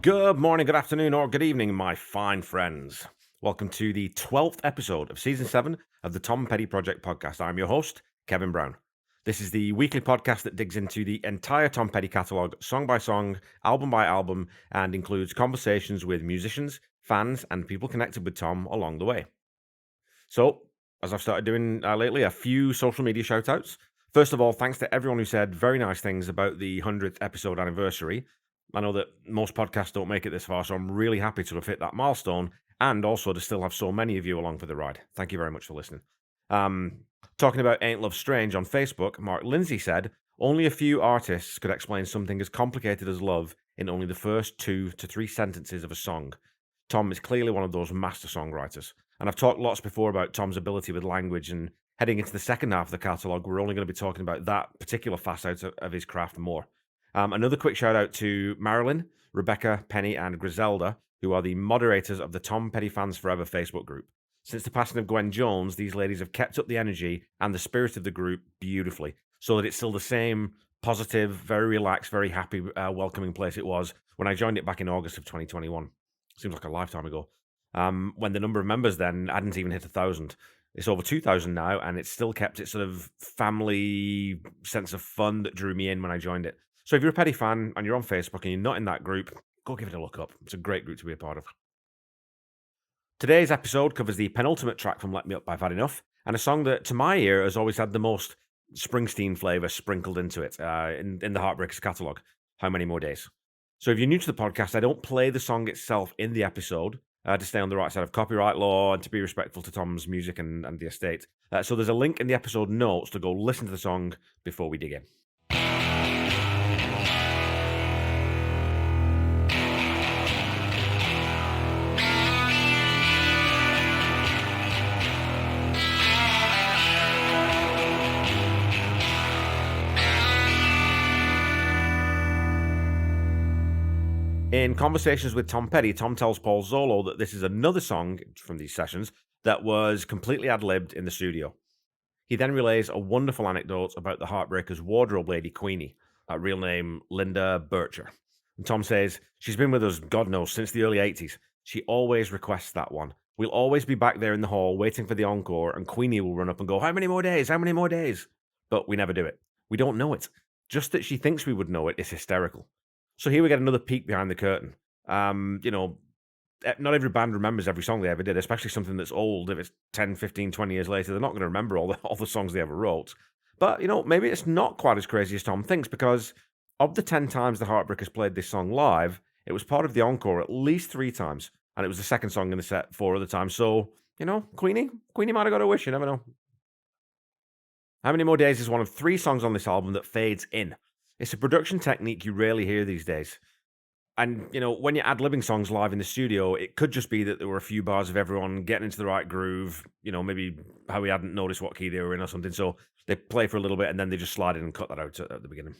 Good morning, good afternoon, or good evening, my fine friends. Welcome to the 12th episode of Season 7 of the Tom Petty Project podcast. I'm your host, Kevin Brown. This is the weekly podcast that digs into the entire Tom Petty catalogue, song by song, album by album, and includes conversations with musicians, fans, and people connected with Tom along the way. So, as I've started doing lately, a few social media shout-outs. First of all, thanks to everyone who said very nice things about the 100th episode anniversary. I know that most podcasts don't make it this far, so I'm really happy to have hit that milestone and also to still have so many of you along for the ride. Thank you very much for listening. Talking about Ain't Love Strange on Facebook, Mark Lindsay said, only a few artists could explain something as complicated as love in only the first 2 to 3 sentences of a song. Tom is clearly one of those master songwriters. And I've talked lots before about Tom's ability with language, and heading into the second half of the catalogue, we're only going to be talking about that particular facet of his craft more. Another quick shout out to Marilyn, Rebecca, Penny, and Griselda, who are the moderators of the Tom Petty Fans Forever Facebook group. Since the passing of Gwen Jones, these ladies have kept up the energy and the spirit of the group beautifully, so that it's still the same positive, very relaxed, very happy, welcoming place it was when I joined it back in August of 2021. Seems like a lifetime ago. When the number of members then hadn't even hit 1,000. It's over 2,000 now, and it's still kept its sort of family sense of fun that drew me in when I joined it. So if you're a Petty fan and you're on Facebook and you're not in that group, go give it a look up. It's a great group to be a part of. Today's episode covers the penultimate track from Let Me Up, I've Had Enough, and a song that, to my ear, has always had the most Springsteen flavour sprinkled into it in the Heartbreakers catalogue, How Many More Days. So if you're new to the podcast, I don't play the song itself in the episode to stay on the right side of copyright law and to be respectful to Tom's music and the estate. So there's a link in the episode notes to go listen to the song before we dig in. In conversations with Tom Petty, Tom tells Paul Zollo that this is another song from these sessions that was completely ad-libbed in the studio. He then relays a wonderful anecdote about the Heartbreakers' wardrobe lady, Queenie, real name Linda Bircher. And Tom says, she's been with us, God knows, since the early 80s. She always requests that one. We'll always be back there in the hall waiting for the encore, and Queenie will run up and go, how many more days? How many more days? But we never do it. We don't know it. Just that she thinks we would know it is hysterical. So here we get another peek behind the curtain. Not every band remembers every song they ever did, especially something that's old. If it's 10, 15, 20 years later, they're not going to remember all the songs they ever wrote. But, maybe it's not quite as crazy as Tom thinks, because of the 10 times the Heartbreakers played this song live, it was part of the encore at least 3 times. And it was the second song in the set 4 other times. So, Queenie might have got a wish, you never know. How Many More Days is one of 3 songs on this album that fades in. It's a production technique you rarely hear these days. And, when you're ad-libbing songs live in the studio, it could just be that there were a few bars of everyone getting into the right groove, maybe how we hadn't noticed what key they were in or something. So they play for a little bit and then they just slide in and cut that out at the beginning.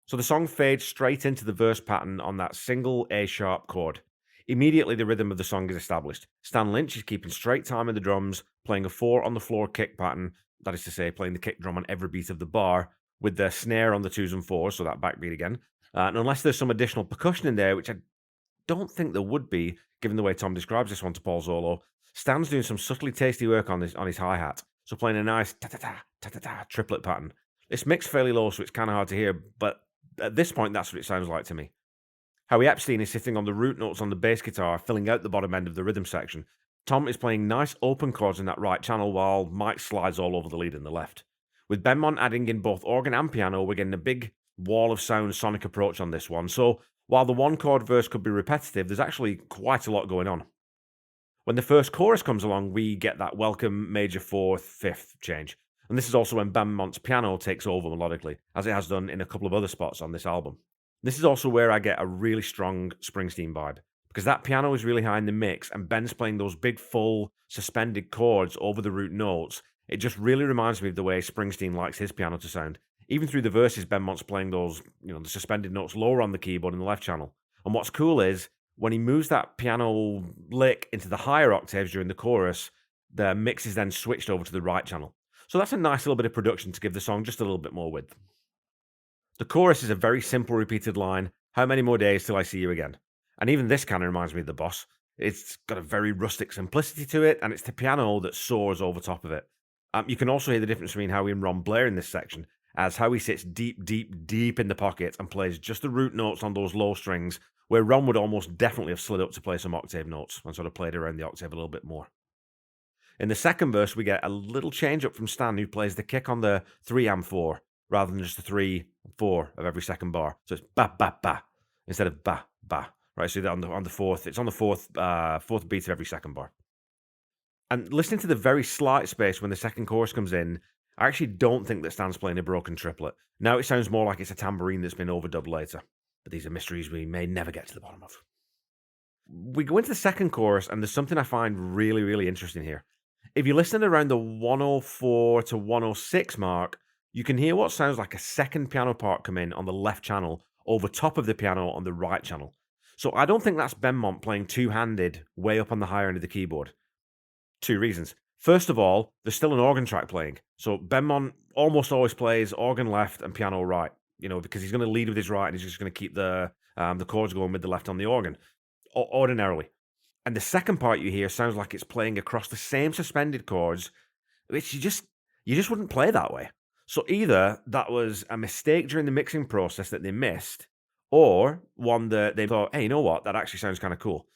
So the song fades straight into the verse pattern on that single A-sharp chord. Immediately, the rhythm of the song is established. Stan Lynch is keeping straight time in the drums, playing a 4-on-the-floor kick pattern, that is to say, playing the kick drum on every beat of the bar, with the snare on the 2s and 4s, so that backbeat again. And unless there's some additional percussion in there, which I don't think there would be, given the way Tom describes this one to Paul Zollo, Stan's doing some subtly tasty work on his hi-hat, so playing a nice ta-ta-ta triplet pattern. It's mixed fairly low, so it's kind of hard to hear, but at this point, that's what it sounds like to me. Howie Epstein is sitting on the root notes on the bass guitar, filling out the bottom end of the rhythm section. Tom is playing nice open chords in that right channel, while Mike slides all over the lead in the left. With Benmont adding in both organ and piano, we're getting a big wall of sound sonic approach on this one. So while the 1-chord verse could be repetitive, there's actually quite a lot going on. When the first chorus comes along, we get that welcome major 4th, 5th change. And this is also when Benmont's piano takes over melodically, as it has done in a couple of other spots on this album. This is also where I get a really strong Springsteen vibe, because that piano is really high in the mix, and Ben's playing those big, full, suspended chords over the root notes. It just really reminds me of the way Springsteen likes his piano to sound. Even through the verses, Benmont's playing those, the suspended notes lower on the keyboard in the left channel. And what's cool is, when he moves that piano lick into the higher octaves during the chorus, the mix is then switched over to the right channel. So that's a nice little bit of production to give the song just a little bit more width. The chorus is a very simple repeated line, how many more days till I see you again? And even this kind of reminds me of the boss. It's got a very rustic simplicity to it, and it's the piano that soars over top of it. You can also hear the difference between Howie and Ron Blair in this section, as Howie sits deep, deep, deep in the pocket and plays just the root notes on those low strings, where Ron would almost definitely have slid up to play some octave notes and sort of played around the octave a little bit more. In the second verse, we get a little change up from Stan, who plays the kick on the 3 and 4 rather than just the 3 4 of every second bar. So it's ba ba ba instead of ba ba. Right, so on the fourth, it's on the fourth beat of every second bar. And listening to the very slight space when the second chorus comes in, I actually don't think that Stan's playing a broken triplet. Now it sounds more like it's a tambourine that's been overdubbed later. But these are mysteries we may never get to the bottom of. We go into the second chorus, and there's something I find really, really interesting here. If you listen around the 104 to 106 mark, you can hear what sounds like a second piano part come in on the left channel over top of the piano on the right channel. So I don't think that's Benmont playing two-handed way up on the higher end of the keyboard. Two reasons. First of all, there's still an organ track playing. So Benmont almost always plays organ left and piano right, because he's going to lead with his right and he's just going to keep the chords going with the left on the organ, ordinarily. And the second part you hear sounds like it's playing across the same suspended chords, which you just wouldn't play that way. So either that was a mistake during the mixing process that they missed, or one that they thought, hey, you know what, that actually sounds kind of cool.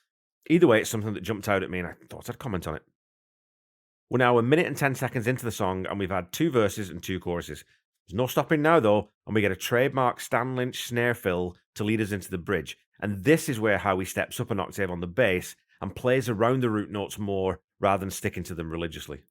Either way, it's something that jumped out at me and I thought I'd comment on it. We're now 1 minute and 10 seconds into the song, and we've had 2 verses and 2 choruses. There's no stopping now, though, and we get a trademark Stan Lynch snare fill to lead us into the bridge. And this is where Howie steps up an octave on the bass and plays around the root notes more rather than sticking to them religiously.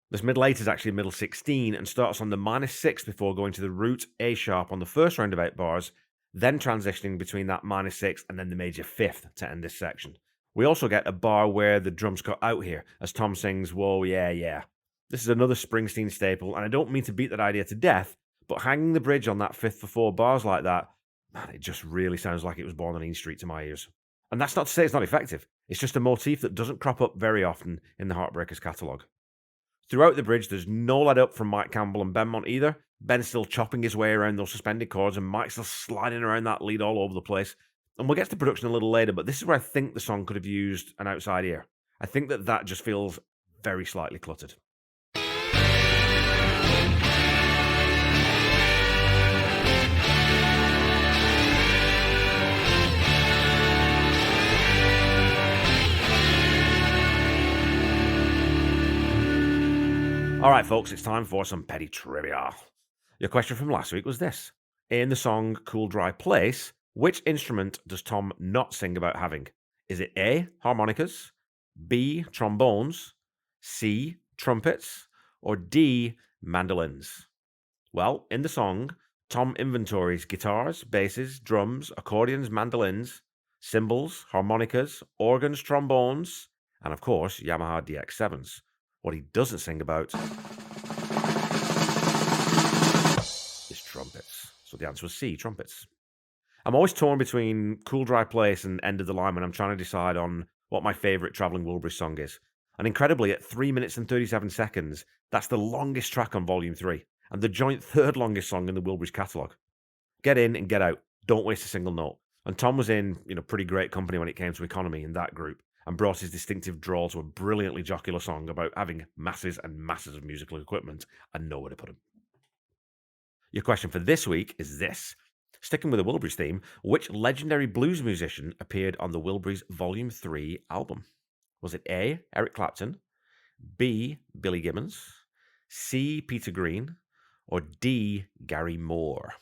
This middle 8 is actually middle 16 and starts on the -6 before going to the root A sharp on the first round of 8 bars, then transitioning between that -6 and then the major 5th to end this section. We also get a bar where the drums cut out here, as Tom sings, "Whoa, yeah, yeah." This is another Springsteen staple, and I don't mean to beat that idea to death, but hanging the bridge on that 5th for 4 bars like that, man, it just really sounds like it was born on Ean Street to my ears. And that's not to say it's not effective. It's just a motif that doesn't crop up very often in the Heartbreakers catalogue. Throughout the bridge, there's no let up from Mike Campbell and Benmont either. Ben's still chopping his way around those suspended chords, and Mike's still sliding around that lead all over the place. And we'll get to the production a little later, but this is where I think the song could have used an outside ear. I think that just feels very slightly cluttered. All right, folks, it's time for some petty trivia. Your question from last week was this. In the song Cool Dry Place, which instrument does Tom not sing about having? Is it A, harmonicas, B, trombones, C, trumpets, or D, mandolins? Well, in the song, Tom inventories guitars, basses, drums, accordions, mandolins, cymbals, harmonicas, organs, trombones, and of course, Yamaha DX7s. What he doesn't sing about is trumpets. So the answer was C, trumpets. I'm always torn between Cool Dry Place and End of the Line when I'm trying to decide on what my favourite Travelling Wilburys song is. And incredibly, at 3 minutes and 37 seconds, that's the longest track on Volume 3, and the joint third longest song in the Wilburys catalogue. Get in and get out. Don't waste a single note. And Tom was in pretty great company when it came to economy in that group, and brought his distinctive drawl to a brilliantly jocular song about having masses and masses of musical equipment and nowhere to put them. Your question for this week is this. Sticking with the Wilburys theme, which legendary blues musician appeared on the Wilburys Volume 3 album? Was it A, Eric Clapton, B, Billy Gibbons, C, Peter Green, or D, Gary Moore?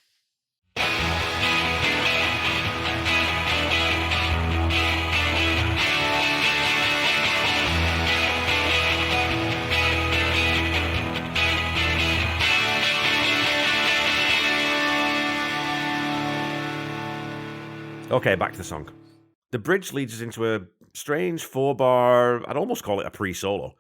Okay, back to the song. The bridge leads us into a strange 4-bar, I'd almost call it a pre-solo.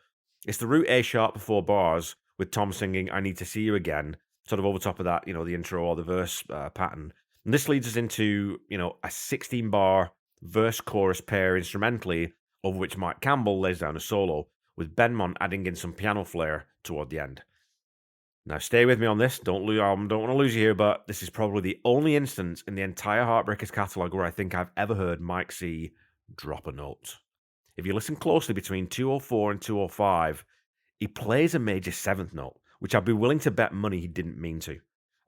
It's the root A sharp before bars, with Tom singing "I Need to See You Again," sort of over top of that, the intro or the verse pattern. And this leads us into, a 16-bar verse-chorus pair instrumentally, over which Mike Campbell lays down a solo, with Benmont adding in some piano flair toward the end. Now, stay with me on this. Don't want to lose you here, but this is probably the only instance in the entire Heartbreakers catalog where I think I've ever heard Mike C drop a note. If you listen closely between 204 and 205, he plays a major seventh note, which I'd be willing to bet money he didn't mean to.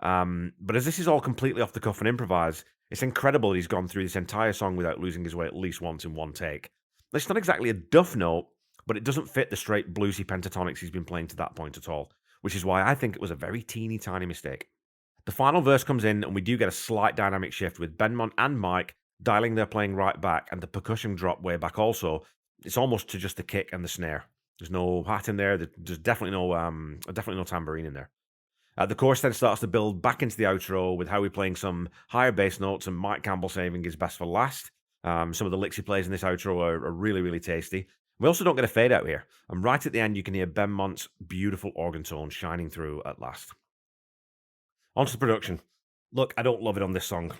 But as this is all completely off the cuff and improvised, it's incredible that he's gone through this entire song without losing his way at least once in one take. It's not exactly a duff note, but it doesn't fit the straight bluesy pentatonics he's been playing to that point at all, which is why I think it was a very teeny tiny mistake. The final verse comes in, and we do get a slight dynamic shift with Benmont and Mike dialing their playing right back, and the percussion drop way back also. It's almost to just the kick and the snare. There's no hat in there. There's definitely no tambourine in there. The chorus then starts to build back into the outro with Howie playing some higher bass notes and Mike Campbell saving his best for last. Some of the licks he plays in this outro are really, really tasty. We also don't get a fade out here. And right at the end, you can hear Benmont's beautiful organ tone shining through at last. On to the production. Look, I don't love it on this song,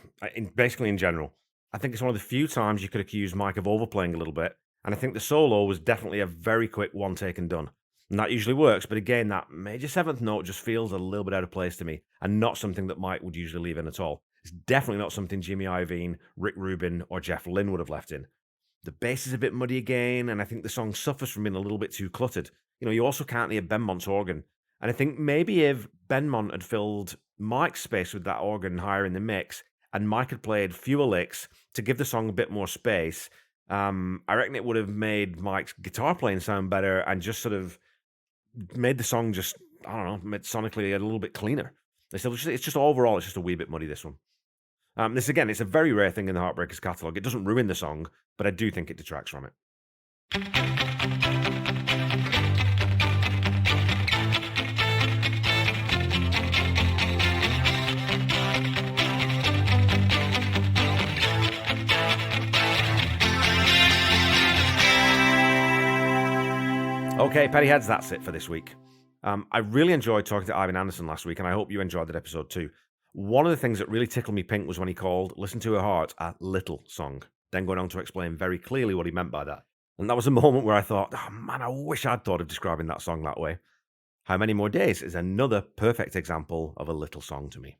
basically in general. I think it's one of the few times you could accuse Mike of overplaying a little bit, and I think the solo was definitely a very quick one take and done. And that usually works, but again, that major seventh note just feels a little bit out of place to me, and not something that Mike would usually leave in at all. It's definitely not something Jimmy Iovine, Rick Rubin, or Jeff Lynne would have left in. The bass is a bit muddy again, and I think the song suffers from being a little bit too cluttered. You also can't hear Benmont's organ. And I think maybe if Benmont had filled Mike's space with that organ higher in the mix, and Mike had played fewer licks to give the song a bit more space, I reckon it would have made Mike's guitar playing sound better and just sort of made the song just, I don't know, made sonically a little bit cleaner. It's just overall, it's just a wee bit muddy, this one. This, again, it's a very rare thing in the Heartbreakers catalogue. It doesn't ruin the song, but I do think it detracts from it. Okay, Pettyheads, that's it for this week. I really enjoyed talking to Ivan Anderson last week, and I hope you enjoyed that episode too. One of the things that really tickled me pink was when he called Listen to Her Heart a little song, then going on to explain very clearly what he meant by that. And that was a moment where I thought, oh man, I wish I'd thought of describing that song that way. How Many More Days is another perfect example of a little song to me.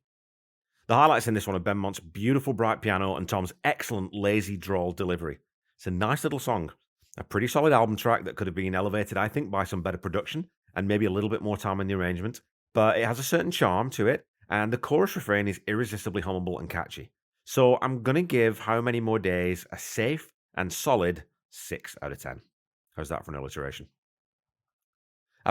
The highlights in this one are Benmont's beautiful bright piano and Tom's excellent lazy drawl delivery. It's a nice little song, a pretty solid album track that could have been elevated, I think, by some better production and maybe a little bit more time in the arrangement, but it has a certain charm to it, and the chorus refrain is irresistibly hummable and catchy. So I'm going to give How Many More Days a safe and solid 6 out of 10. How's that for an alliteration?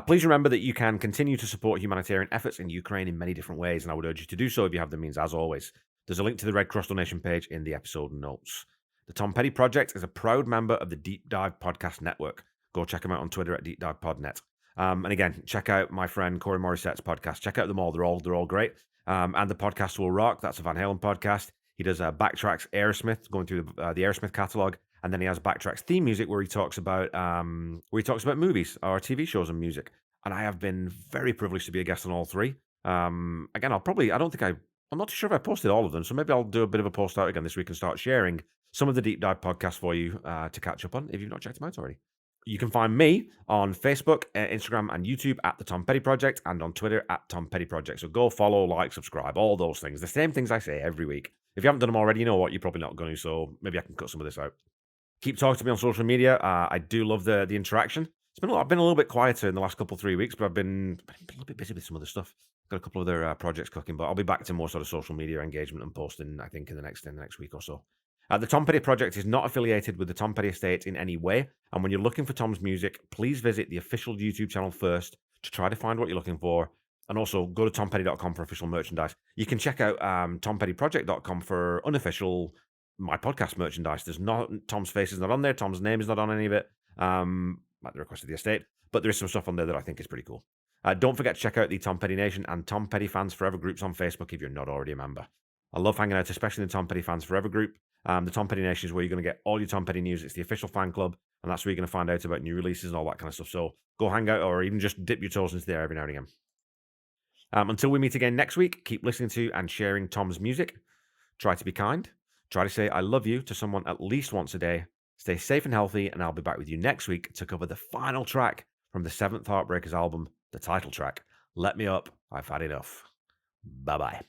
Please remember that you can continue to support humanitarian efforts in Ukraine in many different ways, and I would urge you to do so if you have the means, as always. There's a link to the Red Cross donation page in the episode notes. The Tom Petty Project is a proud member of the Deep Dive Podcast Network. Go check them out on Twitter at DeepDivePodNet. And again, check out my friend Corey Morissette's podcast. Check out them all. They're all great. And the podcast will rock. That's a Van Halen podcast. He does Backtracks Aerosmith, going through the Aerosmith catalog, and then he has Backtracks theme music where he talks about movies or TV shows and music. And I have been very privileged to be a guest on all three. Again, I'm not too sure if I posted all of them, so maybe I'll do a bit of a post out again this week and start sharing some of the deep dive podcasts for you to catch up on if you've not checked them out already. You can find me on Facebook, Instagram, and YouTube at The Tom Petty Project, and on Twitter at Tom Petty Project. So go follow, like, subscribe, all those things. The same things I say every week. If you haven't done them already, you know what? You're probably not going to, so maybe I can cut some of this out. Keep talking to me on social media. I do love the interaction. I've been a little bit quieter in the last 3 weeks, but I've been a little bit busy with some other stuff. Got a couple of other projects cooking, but I'll be back to more sort of social media engagement and posting, I think, in the next week or so. The Tom Petty Project is not affiliated with the Tom Petty Estate in any way, and when you're looking for Tom's music, please visit the official YouTube channel first to try to find what you're looking for, and also go to tompetty.com for official merchandise. You can check out tompettyproject.com for unofficial My Podcast merchandise. Tom's face is not on there, Tom's name is not on any of it, at the request of the estate, but there is some stuff on there that I think is pretty cool. Don't forget to check out the Tom Petty Nation and Tom Petty Fans Forever groups on Facebook if you're not already a member. I love hanging out, especially in the Tom Petty Fans Forever group. The Tom Petty Nation is where you're going to get all your Tom Petty news. It's the official fan club, and that's where you're going to find out about new releases and all that kind of stuff. So go hang out or even just dip your toes into there every now and again. Until we meet again next week, keep listening to and sharing Tom's music. Try to be kind. Try to say I love you to someone at least once a day. Stay safe and healthy, and I'll be back with you next week to cover the final track from the 7th Heartbreakers album, the title track, Let me up. I've had enough. Bye bye.